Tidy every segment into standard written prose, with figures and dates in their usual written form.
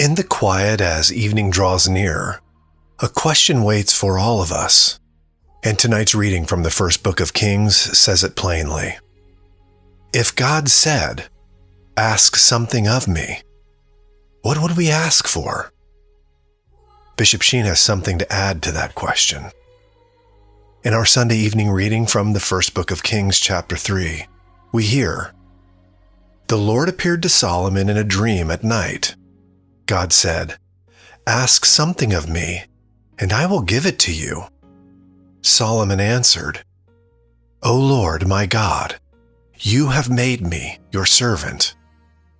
In the quiet as evening draws near, a question waits for all of us, and tonight's reading from the first book of Kings says it plainly. If God said, "Ask something of me," what would we ask for? Bishop Sheen has something to add to that question. In our Sunday evening reading from the first book of Kings, chapter 3, we hear, "The Lord appeared to Solomon in a dream at night. God said, 'Ask something of me, and I will give it to you.' Solomon answered, 'O Lord, my God, you have made me, your servant,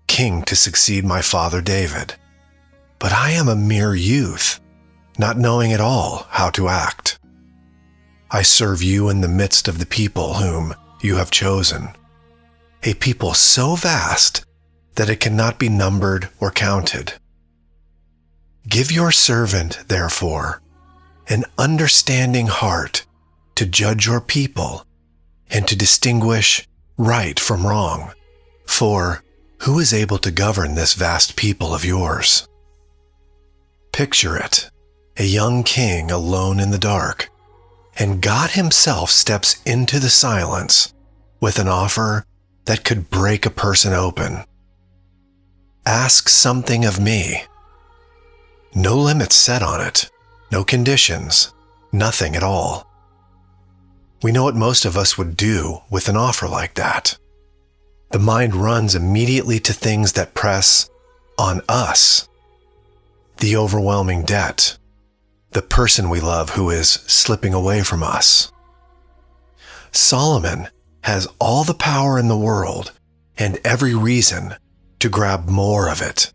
king to succeed my father David. But I am a mere youth, not knowing at all how to act. I serve you in the midst of the people whom you have chosen, a people so vast that it cannot be numbered or counted. Give your servant, therefore, an understanding heart to judge your people and to distinguish right from wrong. For who is able to govern this vast people of yours?" Picture it, a young king alone in the dark, and God himself steps into the silence with an offer that could break a person open. Ask something of me. No limits set on it, no conditions, nothing at all. We know what most of us would do with an offer like that. The mind runs immediately to things that press on us. The overwhelming debt, the person we love who is slipping away from us. Solomon has all the power in the world and every reason to grab more of it.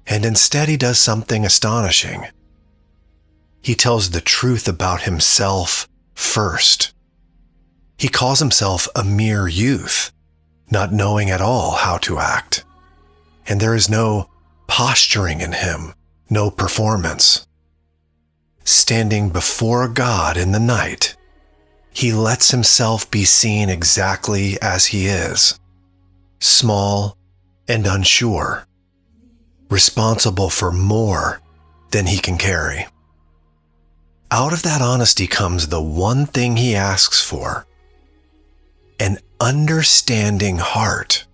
And instead he does something astonishing. He tells the truth about himself first. He calls himself a mere youth, not knowing at all how to act. And there is no posturing in him, no performance. Standing before God in the night, he lets himself be seen exactly as he is, small and unsure, responsible for more than he can carry. Out of that honesty comes the one thing he asks for: an understanding heart.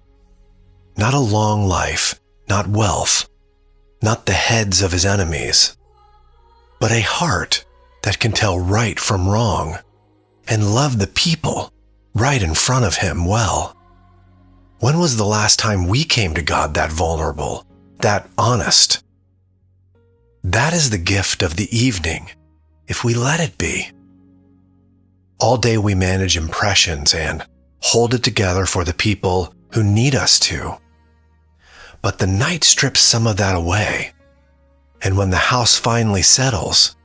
Not a long life, not wealth, not the heads of his enemies, but a heart that can tell right from wrong and love the people right in front of him well. When was the last time we came to God that vulnerable, that honest? That is the gift of the evening, if we let it be. All day we manage impressions and hold it together for the people who need us to. But the night strips some of that away. And when the house finally settles,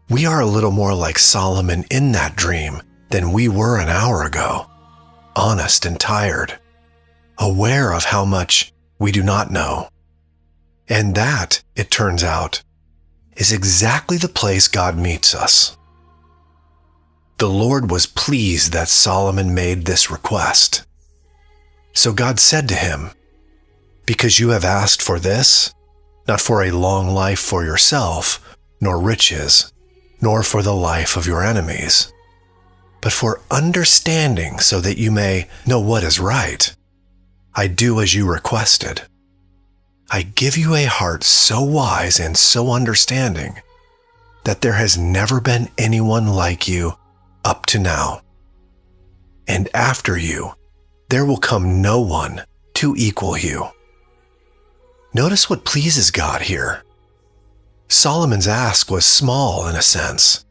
we are a little more like Solomon in that dream than we were an hour ago, honest and tired, aware of how much we do not know. And that, it turns out, is exactly the place God meets us. The Lord was pleased that Solomon made this request. So God said to him, "Because you have asked for this, not for a long life for yourself, nor riches, nor for the life of your enemies, but for understanding so that you may know what is right, I do as you requested. I give you a heart so wise and so understanding that there has never been anyone like you up to now. And after you, there will come no one to equal you." Notice what pleases God here. Solomon's ask was small in a sense.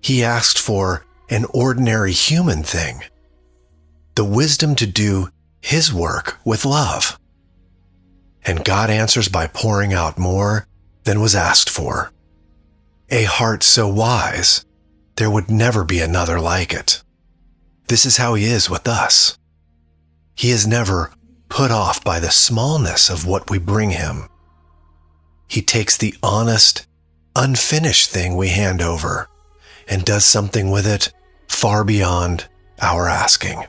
He asked for an ordinary human thing, the wisdom to do his work with love. And God answers by pouring out more than was asked for. A heart so wise, there would never be another like it. This is how he is with us. He is never put off by the smallness of what we bring him. He takes the honest, unfinished thing we hand over and does something with it far beyond our asking.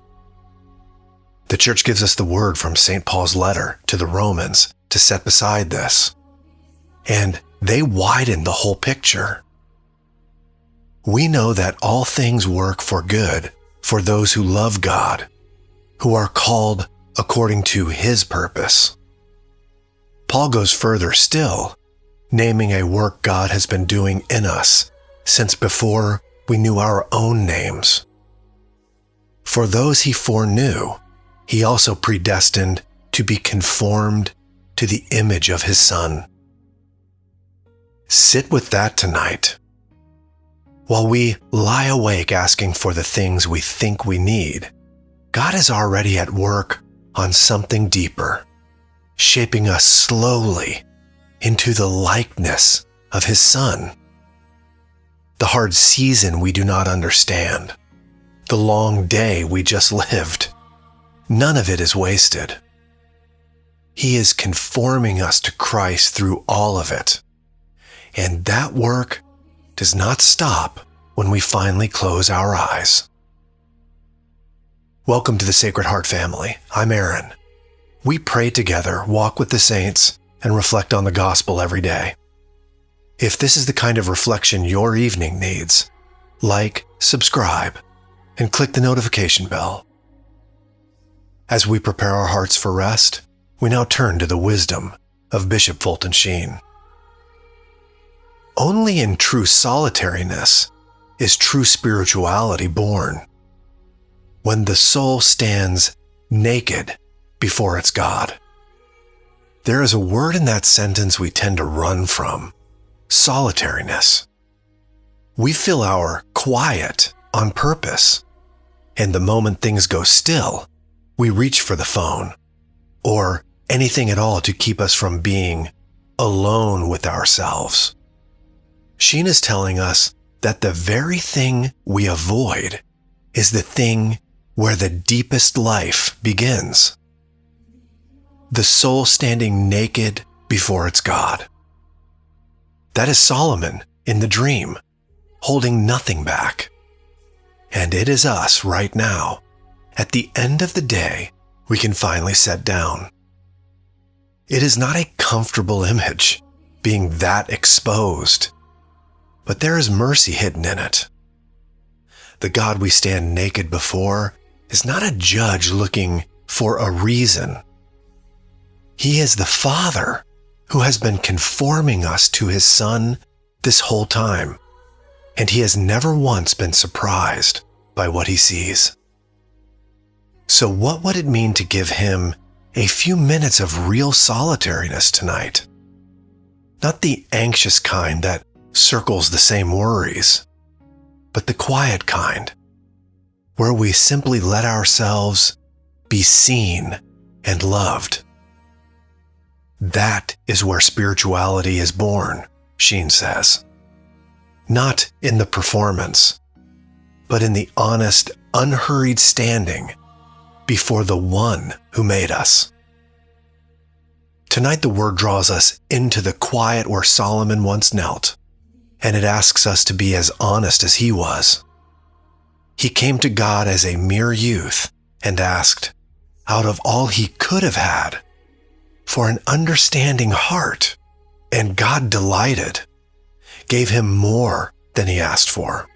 The church gives us the word from St. Paul's letter to the Romans to set beside this. and they widen the whole picture. We know that all things work for good for those who love God, who are called according to His purpose. Paul goes further still, naming a work God has been doing in us since before we knew our own names. For those He foreknew, He also predestined to be conformed to the image of His Son. Sit with that tonight. While we lie awake asking for the things we think we need, God is already at work on something deeper, shaping us slowly into the likeness of His Son. The hard season we do not understand, the long day we just lived, none of it is wasted. He is conforming us to Christ through all of it, and that work does not stop when we finally close our eyes. Welcome to the Sacred Heart family. I'm Aaron. We pray together, walk with the saints, and reflect on the gospel every day. If this is the kind of reflection your evening needs, like, subscribe, and click the notification bell. As we prepare our hearts for rest, we now turn to the wisdom of Bishop Fulton Sheen. Only in true solitariness is true spirituality born. When the soul stands naked before its God. There is a word in that sentence we tend to run from: solitariness. We fill our quiet on purpose, and the moment things go still, we reach for the phone, or anything at all to keep us from being alone with ourselves. Sheen is telling us that the very thing we avoid is the thing where the deepest life begins. The soul standing naked before its God. That is Solomon in the dream, holding nothing back. And it is us right now. At the end of the day, we can finally set down. It is not a comfortable image, being that exposed, but there is mercy hidden in it. The God we stand naked before is not a judge looking for a reason. He is the Father who has been conforming us to His Son this whole time, and He has never once been surprised by what He sees. So what would it mean to give Him a few minutes of real solitariness tonight? Not the anxious kind that circles the same worries, but the quiet kind, where we simply let ourselves be seen and loved. That is where spirituality is born, Sheen says. Not in the performance, but in the honest, unhurried standing before the One who made us. Tonight the Word draws us into the quiet where Solomon once knelt, and it asks us to be as honest as he was. He came to God as a mere youth and asked, out of all he could have had, for an understanding heart, and God delighted, gave him more than he asked for.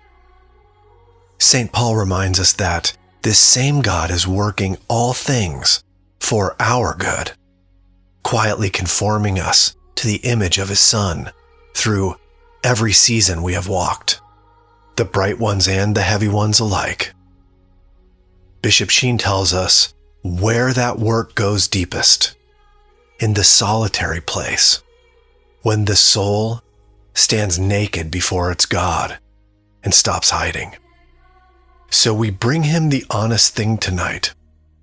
St. Paul reminds us that this same God is working all things for our good, quietly conforming us to the image of His Son through every season we have walked, the bright ones and the heavy ones alike. Bishop Sheen tells us where that work goes deepest, in the solitary place, when the soul stands naked before its God and stops hiding. So we bring Him the honest thing tonight,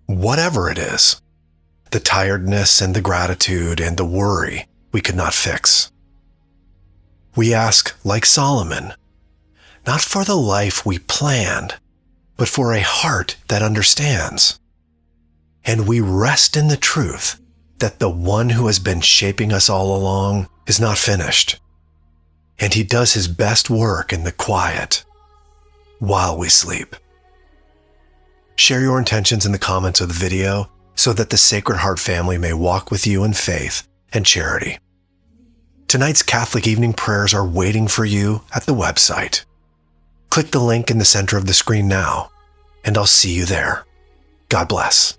whatever it is, the tiredness and the gratitude and the worry we could not fix. We ask, like Solomon, not for the life we planned, but for a heart that understands. And we rest in the truth that the One who has been shaping us all along is not finished, and He does His best work in the quiet while we sleep. Share your intentions in the comments of the video so that the Sacred Heart family may walk with you in faith and charity. Tonight's Catholic evening prayers are waiting for you at the website. Click the link in the center of the screen now, and I'll see you there. God bless.